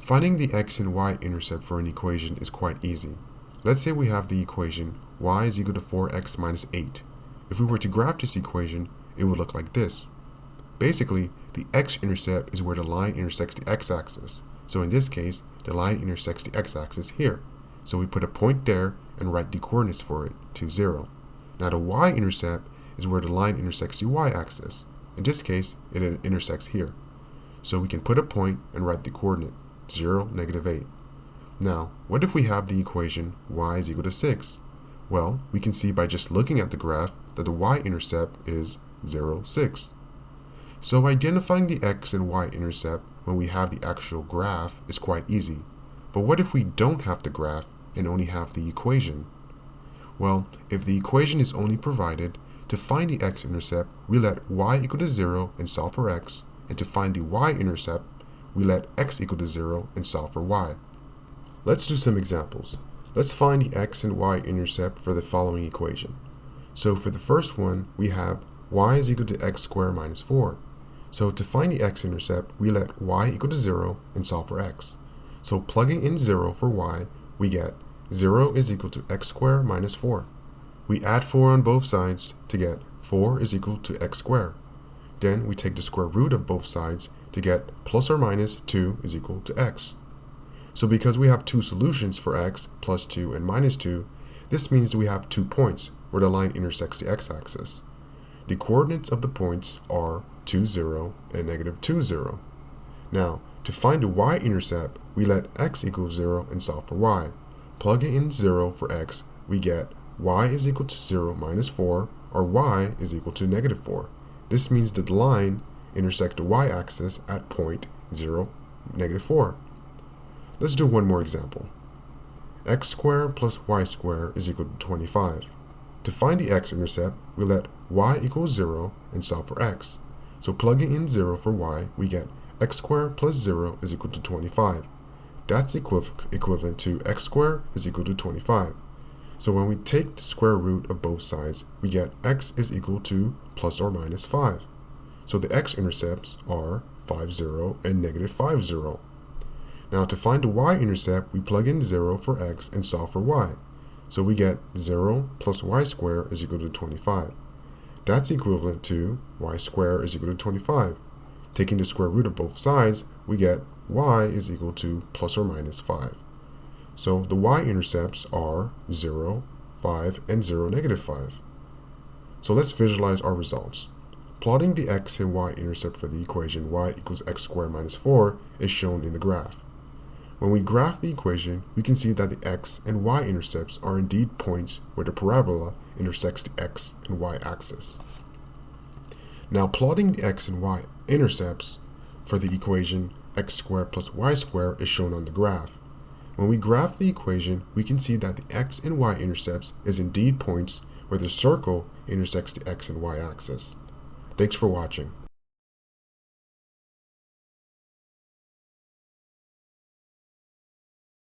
Finding the x and y intercept for an equation is quite easy. Let's say we have the equation y is equal to 4x minus 8. If we were to graph this equation, it would look like this. Basically, the x-intercept is where the line intersects the x-axis. So in this case, the line intersects the x-axis here. So we put a point there and write the coordinates for it to 0. Now the y-intercept is where the line intersects the y-axis. In this case, it intersects here. So we can put a point and write the coordinate 0, negative 8. Now, what if we have the equation y is equal to 6? Well, we can see by just looking at the graph that the y-intercept is 0, 6. So identifying the x and y-intercept when we have the actual graph is quite easy. But what if we don't have the graph and only have the equation? Well, if the equation is only provided, to find the x-intercept, we let y equal to 0 and solve for x, and to find the y-intercept, we let x equal to 0 and solve for y. Let's do some examples. Let's find the x and y-intercept for the following equation. So for the first one, we have y is equal to x squared minus 4. So to find the x-intercept, we let y equal to 0 and solve for x. So plugging in 0 for y, we get 0 is equal to x squared minus 4. We add 4 on both sides to get 4 is equal to x squared. Then we take the square root of both sides to get plus or minus 2 is equal to x. So because we have two solutions for x, plus 2 and minus 2, this means we have 2 points where the line intersects the x-axis. The coordinates of the points are 2, 0 and negative 2, 0. Now, to find the y-intercept, we let x equal 0 and solve for y. Plugging in 0 for x, we get y is equal to 0 minus 4, or y is equal to negative 4. This means that the line intersects the y-axis at point 0, negative 4. Let's do one more example. X squared plus y squared is equal to 25. To find the x-intercept, we let y equal 0 and solve for x. So plugging in 0 for y, we get x squared plus 0 is equal to 25. That's equivalent to x squared is equal to 25. So when we take the square root of both sides, we get x is equal to plus or minus 5. So the x-intercepts are 5, 0 and negative 5, 0. Now to find the y-intercept, we plug in 0 for x and solve for y. So we get 0 plus y squared is equal to 25. That's equivalent to y squared is equal to 25. Taking the square root of both sides, we get y is equal to plus or minus 5. So the y-intercepts are 0, 5, and 0, negative 5. So let's visualize our results. Plotting the x and y-intercept for the equation y equals x squared minus 4 is shown in the graph. When we graph the equation, we can see that the x and y-intercepts are indeed points where the parabola intersects the x and y-axis. Now plotting the x and y-intercepts for the equation x squared plus y squared is shown on the graph. When we graph the equation, we can see that the x and y-intercepts is indeed points where the circle intersects the x and y-axis. Thanks for watching.